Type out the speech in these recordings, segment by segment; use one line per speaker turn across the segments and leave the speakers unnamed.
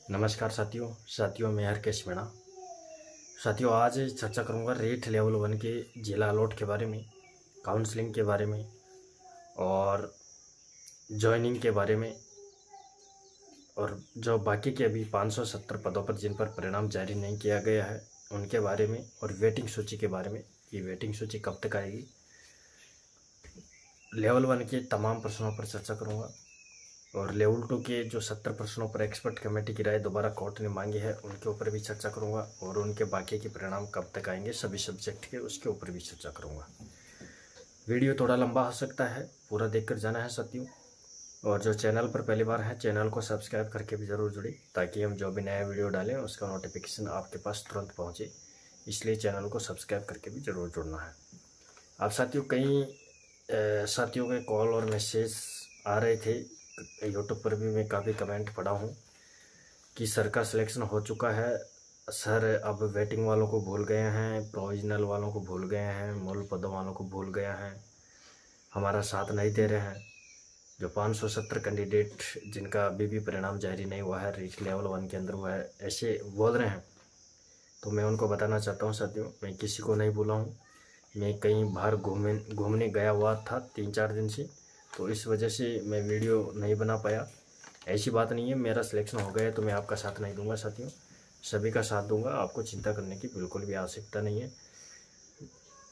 नमस्कार साथियों मैं हरकेश मीणा। साथियों आज चर्चा करूंगा रेट लेवल 1 के जिला अलॉट के बारे में, काउंसलिंग के बारे में और ज्वाइनिंग के बारे में, और जो बाकी के अभी 570 पदों पर जिन पर परिणाम जारी नहीं किया गया है उनके बारे में, और वेटिंग सूची के बारे में कि वेटिंग सूची कब तक आएगी। लेवल 1 के तमाम प्रश्नों पर चर्चा करूंगा और लेवल 2 के जो 70 प्रश्नों पर एक्सपर्ट कमेटी की राय दोबारा कोर्ट ने मांगी है उनके ऊपर भी चर्चा करूंगा, और उनके बाकी के परिणाम कब तक आएंगे सभी सब्जेक्ट के उसके ऊपर भी चर्चा करूंगा। वीडियो थोड़ा लंबा हो सकता है, पूरा देखकर जाना है साथियों। और जो चैनल पर पहली बार है चैनल को सब्सक्राइब करके भी ज़रूर जुड़े ताकि हम जो भी नया वीडियो डालें उसका नोटिफिकेशन आपके पास तुरंत पहुँचे, इसलिए चैनल को सब्सक्राइब करके भी ज़रूर जुड़ना है। अब साथियों कई साथियों के कॉल और मैसेज आ रहे थे, यूट्यूब पर भी मैं काफ़ी कमेंट पढ़ा हूँ कि सर का सिलेक्शन हो चुका है, सर अब वेटिंग वालों को भूल गए हैं, प्रोविजनल वालों को भूल गए हैं, मूल पदों वालों को भूल गए हैं, हमारा साथ नहीं दे रहे हैं। जो 570 कैंडिडेट जिनका अभी भी परिणाम जारी नहीं हुआ है रीच लेवल 1 के अंदर, वह ऐसे बोल रहे हैं। तो मैं उनको बताना चाहता हूँ साथियों, मैं किसी को नहीं बोला हूँ, मैं कहीं बाहर घूमने गया हुआ था 3-4 दिन से, तो इस वजह से मैं वीडियो नहीं बना पाया। ऐसी बात नहीं है, मेरा सिलेक्शन हो गया है तो मैं आपका साथ नहीं दूंगा साथियों, सभी का साथ दूंगा, आपको चिंता करने की बिल्कुल भी आवश्यकता नहीं है।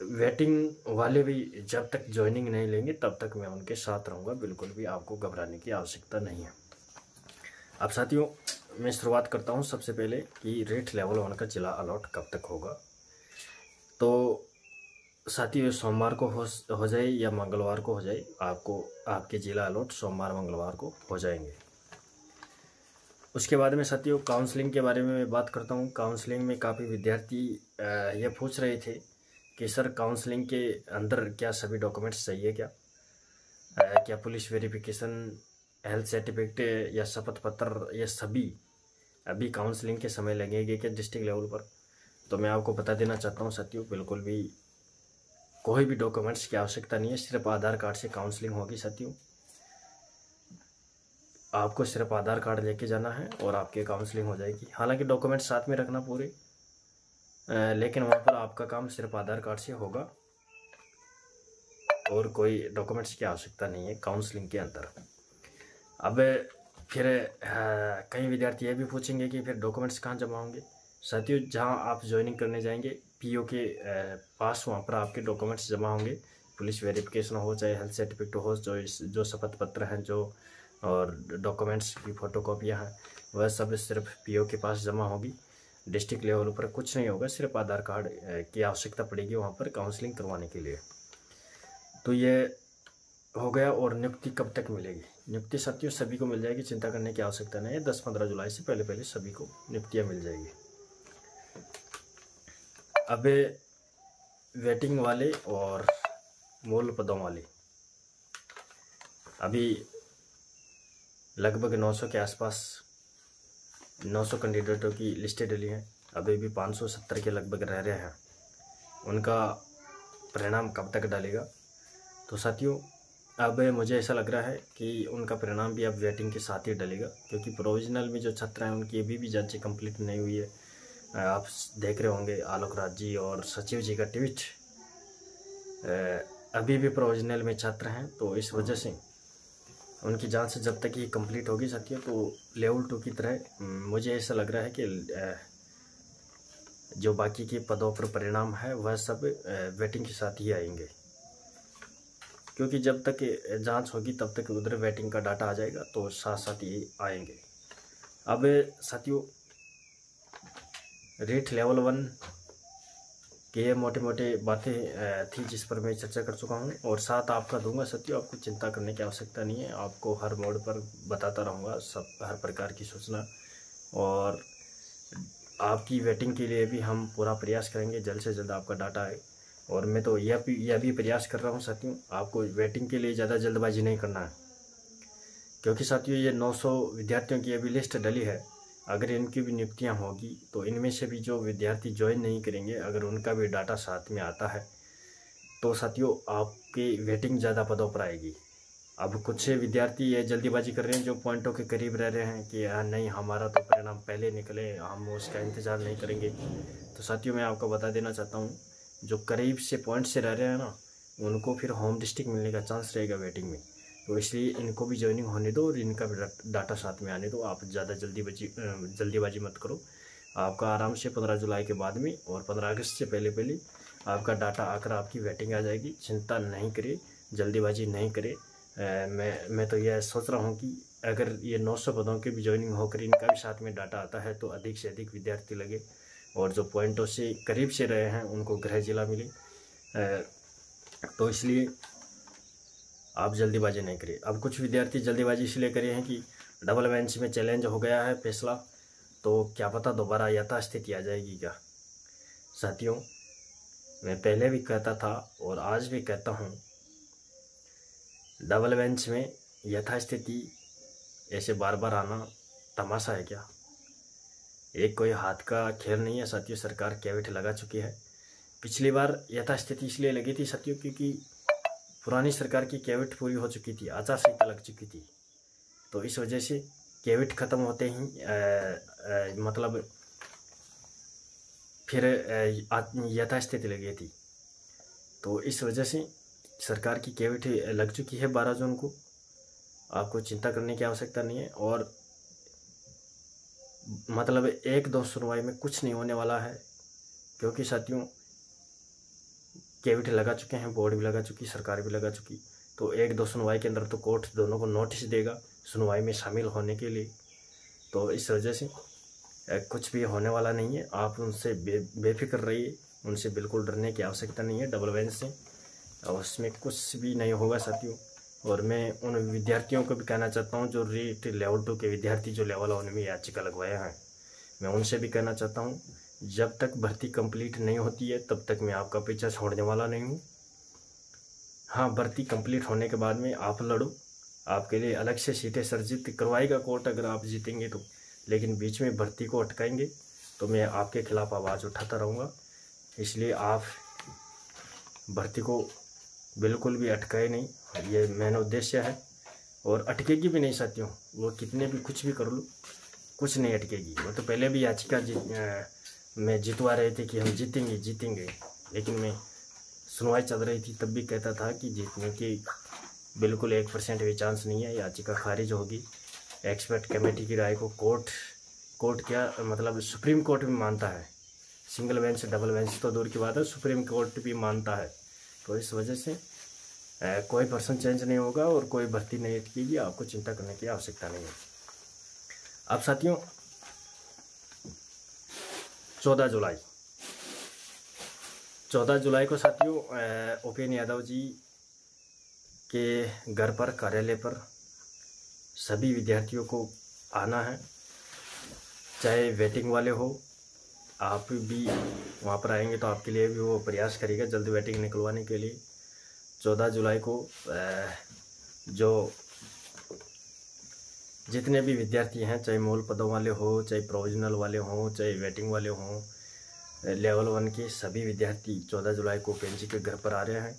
वेटिंग वाले भी जब तक ज्वाइनिंग नहीं लेंगे तब तक मैं उनके साथ रहूँगा, बिल्कुल भी आपको घबराने की आवश्यकता नहीं है। अब साथियों मैं शुरुआत करता हूँ सबसे पहले कि रेट लेवल 1 का जिला अलॉट कब तक होगा। तो साथियों सोमवार को हो जाए या मंगलवार को हो जाए, आपको आपके जिला अलॉट सोमवार मंगलवार को हो जाएंगे। उसके बाद में साथियों काउंसलिंग के बारे में मैं बात करता हूँ। काउंसलिंग में काफ़ी विद्यार्थी ये पूछ रहे थे कि सर काउंसलिंग के अंदर क्या सभी डॉक्यूमेंट्स चाहिए क्या पुलिस वेरिफिकेशन, हेल्थ सर्टिफिकेट या शपथ पत्र, ये सभी अभी काउंसलिंग के समय लगेंगे क्या डिस्ट्रिक्ट लेवल पर। तो मैं आपको बता देना चाहता हूँ साथियों, बिल्कुल भी कोई भी डॉक्यूमेंट्स की आवश्यकता नहीं है, सिर्फ आधार कार्ड से काउंसलिंग होगी साथियों। आपको सिर्फ आधार कार्ड लेके जाना है और आपकी काउंसलिंग हो जाएगी। हालांकि डॉक्यूमेंट्स साथ में रखना पूरे, लेकिन वहाँ पर आपका काम सिर्फ आधार कार्ड से होगा और कोई डॉक्यूमेंट्स की आवश्यकता नहीं है काउंसलिंग के अंदर। अब फिर कई विद्यार्थी ये भी पूछेंगे कि फिर डॉक्यूमेंट्स कहाँ जमा होंगे। साथियों जहाँ आप ज्वाइनिंग करने जाएंगे पीओ के पास, वहाँ पर आपके डॉक्यूमेंट्स जमा होंगे, पुलिस वेरिफिकेशन हो चाहे हेल्थ सर्टिफिकेट हो, जो शपथ पत्र हैं जो और डॉक्यूमेंट्स की फ़ोटोकॉपियाँ हैं, वह सब सिर्फ पीओ के पास जमा होगी। डिस्ट्रिक्ट लेवल पर कुछ नहीं होगा, सिर्फ आधार कार्ड की आवश्यकता पड़ेगी वहाँ पर काउंसलिंग करवाने के लिए। तो ये हो गया। और नियुक्ति कब तक मिलेगी? नियुक्ति साथियों सभी को मिल जाएगी, चिंता करने की आवश्यकता नहीं है। 10-15 जुलाई से पहले पहले सभी को नियुक्तियाँ मिल जाएगी। अब वेटिंग वाले और मूल पदों वाले अभी लगभग 900 के आसपास 900 कैंडिडेटों की लिस्टें डली हैं, अभी भी 570 के लगभग रह रहे हैं। उनका परिणाम कब तक डालेगा? तो साथियों अब मुझे ऐसा लग रहा है कि उनका परिणाम भी अब वेटिंग के साथ ही डलेगा, क्योंकि प्रोविजनल में जो छात्र हैं उनकी अभी भी जांचें कंप्लीट नहीं हुई है। आप देख रहे होंगे आलोक राज जी और सचिव जी का ट्वीट, अभी भी प्रोविजनल में छात्र हैं, तो इस वजह से उनकी जांच जब तक ही कंप्लीट होगी साथियों, तो लेवल 2 की तरह मुझे ऐसा लग रहा है कि जो बाकी के पदों पर परिणाम है वह सब वेटिंग के साथ ही आएंगे, क्योंकि जब तक जांच होगी तब तक उधर वेटिंग का डाटा आ जाएगा, तो साथ साथ ही आएंगे। अब साथियों रेट लेवल 1 के ये मोटे मोटे बातें थी जिस पर मैं चर्चा कर चुका हूँ, और साथ आपका दूंगा साथियों, आपको चिंता करने की आवश्यकता नहीं है। आपको हर मोड पर बताता रहूँगा सब हर प्रकार की सूचना, और आपकी वेटिंग के लिए भी हम पूरा प्रयास करेंगे जल्द से जल्द आपका डाटा आए। और मैं तो यह भी प्रयास कर रहा हूँ साथियों, आपको वेटिंग के लिए ज़्यादा जल्दबाजी नहीं करना है, क्योंकि साथियों ये 900 विद्यार्थियों की अभी लिस्ट डली है। अगर इनकी भी नियुक्तियां होगी तो इनमें से भी जो विद्यार्थी ज्वाइन नहीं करेंगे, अगर उनका भी डाटा साथ में आता है तो साथियों आपकी वेटिंग ज़्यादा पदों पर आएगी। अब कुछ विद्यार्थी ये जल्दीबाजी कर रहे हैं जो पॉइंटों के करीब रह रहे हैं कि नहीं हमारा तो परिणाम पहले निकले, हम उसका इंतज़ार नहीं करेंगे। तो साथियों मैं आपको बता देना चाहता हूँ, जो करीब से पॉइंट से रह रहे हैं ना, उनको फिर होम डिस्ट्रिक्ट मिलने का चांस रहेगा वेटिंग में। तो इसलिए इनको भी ज्वाइनिंग होने दो और इनका भी डाटा साथ में आने दो। आप ज़्यादा जल्दीबाजी मत करो। आपका आराम से 15 जुलाई के बाद में और 15 अगस्त से पहले आपका डाटा आकर आपकी वेटिंग आ जाएगी। चिंता नहीं करें, जल्दीबाजी नहीं करें। मैं तो यह सोच रहा हूँ कि अगर ये 900 पदों के भी ज्वाइनिंग होकर इनका भी साथ में डाटा आता है तो अधिक से अधिक विद्यार्थी लगे और जो पॉइंटों से करीब से रहे हैं उनको गृह जिला मिले। तो इसलिए आप जल्दीबाजी नहीं करें। अब कुछ विद्यार्थी जल्दीबाजी इसलिए करे हैं कि डबल बेंच में चैलेंज हो गया है फैसला, तो क्या पता दोबारा यथास्थिति आ जाएगी क्या। साथियों मैं पहले भी कहता था और आज भी कहता हूँ, डबल बेंच में यथास्थिति ऐसे बार बार आना तमाशा है क्या। एक कोई हाथ का खेल नहीं है साथियों। सरकार कैविट लगा चुकी है। पिछली बार यथास्थिति इसलिए लगी थी साथियों क्योंकि पुरानी सरकार की कैविट पूरी हो चुकी थी, आचार संहिता लग चुकी थी। तो इस वजह से कैविट खत्म होते ही मतलब फिर यथास्थिति लगी थी। तो इस वजह से सरकार की कैविट लग चुकी है 12 जून को। आपको चिंता करने की आवश्यकता नहीं है और मतलब 1-2 सुनवाई में कुछ नहीं होने वाला है, क्योंकि साथियों कैविट लगा चुके हैं, बोर्ड भी लगा चुकी, सरकार भी लगा चुकी। तो 1-2 सुनवाई के अंदर तो कोर्ट दोनों को नोटिस देगा सुनवाई में शामिल होने के लिए। तो इस वजह से कुछ भी होने वाला नहीं है। आप उनसे बेफिक्र रहिए, उनसे बिल्कुल डरने की आवश्यकता नहीं है। डबल बेंच से और उसमें कुछ भी नहीं होगा साथियों। और मैं उन विद्यार्थियों को भी कहना चाहता हूं जो रीट लेवल 2 के विद्यार्थी जो लेवल 1 में याचिका लगवाए हैं, मैं उनसे भी कहना चाहता हूं, जब तक भर्ती कंप्लीट नहीं होती है तब तक मैं आपका पीछा छोड़ने वाला नहीं हूं। हाँ, भर्ती कंप्लीट होने के बाद में आप लड़ो, आपके लिए अलग से सीटें सर्जित करवाएगा कोर्ट अगर आप जीतेंगे तो। लेकिन बीच में भर्ती को अटकाएंगे तो मैं आपके खिलाफ आवाज़ उठाता रहूँगा। इसलिए आप भर्ती को बिल्कुल भी अटकाए नहीं, ये मेन उद्देश्य है। और अटकेगी भी नहीं साथियों, वो कितने भी कुछ भी कर लो कुछ नहीं अटकेगी। वो तो पहले भी याचिका में जितवा रहे थे कि हम जीतेंगे, लेकिन मैं सुनवाई चल रही थी तब भी कहता था कि जीतने की बिल्कुल 1% भी चांस नहीं है, याचिका खारिज होगी। एक्सपर्ट कमेटी की राय को कोर्ट क्या मतलब सुप्रीम कोर्ट भी मानता है। सिंगल बेंच डबल बेंच तो दूर की बात है, सुप्रीम कोर्ट भी मानता है। तो इस वजह से कोई पर्सन चेंज नहीं होगा और कोई भर्ती नहीं अटकेगी। आपको चिंता करने की आवश्यकता नहीं है। अब साथियों 14 जुलाई को साथियों उपेंद्र यादव जी के घर पर, कार्यालय पर सभी विद्यार्थियों को आना है, चाहे वेटिंग वाले हो। आप भी वहाँ पर आएंगे तो आपके लिए भी वो प्रयास करेगा जल्दी वेटिंग निकलवाने के लिए। 14 जुलाई को जो जितने भी विद्यार्थी हैं, चाहे मूल पदों वाले हो, चाहे प्रोविजनल वाले हों, चाहे वेटिंग वाले हों, लेवल 1 के सभी विद्यार्थी 14 जुलाई को उपेंद्र जी के घर पर आ रहे हैं।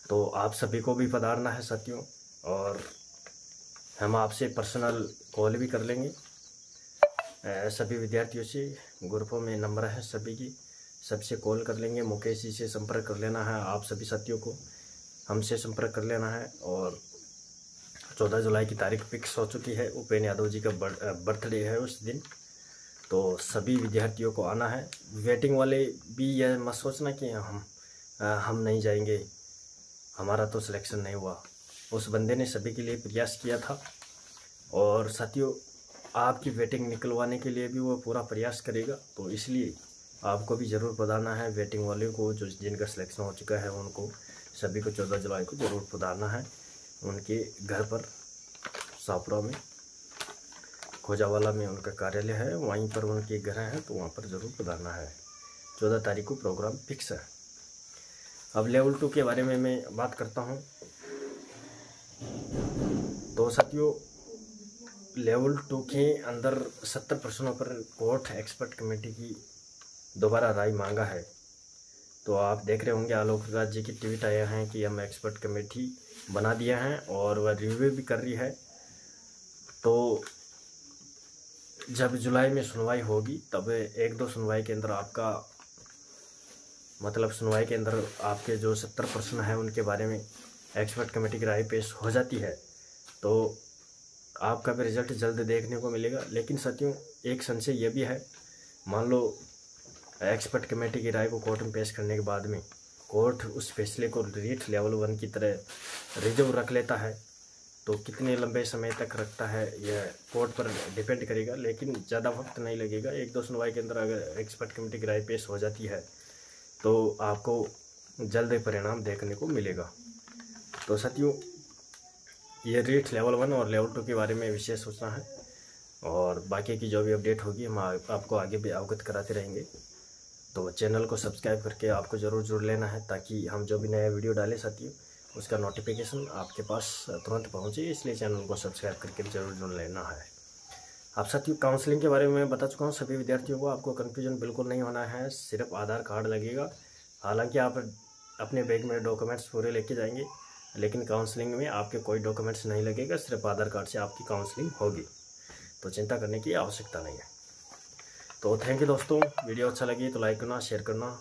तो आप सभी को भी पधारना है साथियों। और हम आपसे पर्सनल कॉल भी कर लेंगे सभी विद्यार्थियों से। ग्रुपों में नंबर है सभी की, सबसे कॉल कर लेंगे। मुकेश जी से संपर्क कर लेना है, आप सभी साथियों को हमसे संपर्क कर लेना है। और 14 जुलाई की तारीख फिक्स हो चुकी है, उपेंद्र यादव जी का बर्थडे है उस दिन। तो सभी विद्यार्थियों को आना है। वेटिंग वाले भी यह मत सोचना कि हम नहीं जाएंगे, हमारा तो सिलेक्शन नहीं हुआ। उस बंदे ने सभी के लिए प्रयास किया था और साथियों आपकी वेटिंग निकलवाने के लिए भी वो पूरा प्रयास करेगा। तो इसलिए आपको भी ज़रूर पधारना है। वेटिंग वाले को जो जिनका सिलेक्शन हो चुका है उनको सभी को 14 जुलाई को ज़रूर पधारना है उनके घर पर। शाहपुरा में खोजावाला में उनका कार्यालय है, वहीं पर उनके घर हैं, तो वहाँ पर ज़रूर पधारना है। 14 तारीख को प्रोग्राम फिक्स है। अब लेवल 2 के बारे में मैं बात करता हूँ। तो साथियों लेवल 2 के अंदर 70 प्रश्नों पर कोर्ट एक्सपर्ट कमेटी की दोबारा राय मांगा है। तो आप देख रहे होंगे आलोक राज जी की ट्वीट आया है कि हम एक्सपर्ट कमेटी बना दिया है और वह रिव्यू भी कर रही है। तो जब जुलाई में सुनवाई होगी तब 1-2 सुनवाई के अंदर आपका मतलब सुनवाई के अंदर आपके जो 70 प्रश्न हैं उनके बारे में एक्सपर्ट कमेटी की राय पेश हो जाती है तो आपका भी रिजल्ट जल्द देखने को मिलेगा। लेकिन साथियों एक संशय ये भी है, मान लो एक्सपर्ट कमेटी की राय को कोर्ट में पेश करने के बाद में कोर्ट उस फैसले को रीट लेवल 1 की तरह रिजर्व रख लेता है तो कितने लंबे समय तक रखता है यह कोर्ट पर डिपेंड करेगा। लेकिन ज़्यादा वक्त नहीं लगेगा, 1-2 सुनवाई के अंदर अगर एक्सपर्ट कमेटी की राय पेश हो जाती है तो आपको जल्द परिणाम देखने को मिलेगा। तो साथियों ये रीट लेवल 1 और लेवल 2 के बारे में विशेष सूचना है और बाकी की जो भी अपडेट होगी हम आपको आगे भी अवगत कराते रहेंगे। तो चैनल को सब्सक्राइब करके आपको ज़रूर जुड़ लेना है ताकि हम जो भी नया वीडियो डालें साथियों उसका नोटिफिकेशन आपके पास तुरंत पहुंचे, इसलिए चैनल को सब्सक्राइब करके ज़रूर जुड़ लेना है। आप साथियों काउंसलिंग के बारे में बता चुका हूं सभी विद्यार्थियों को, आपको कन्फ्यूजन बिल्कुल नहीं होना है, सिर्फ आधार कार्ड लगेगा। हालांकि आप अपने बैग में डॉक्यूमेंट्स पूरे लेके जाएंगे लेकिन काउंसलिंग में आपके कोई डॉक्यूमेंट्स नहीं लगेगा, सिर्फ आधार कार्ड से आपकी काउंसलिंग होगी, तो चिंता करने की आवश्यकता नहीं है। तो थैंक यू दोस्तों, वीडियो अच्छा लगी तो लाइक करना, शेयर करना।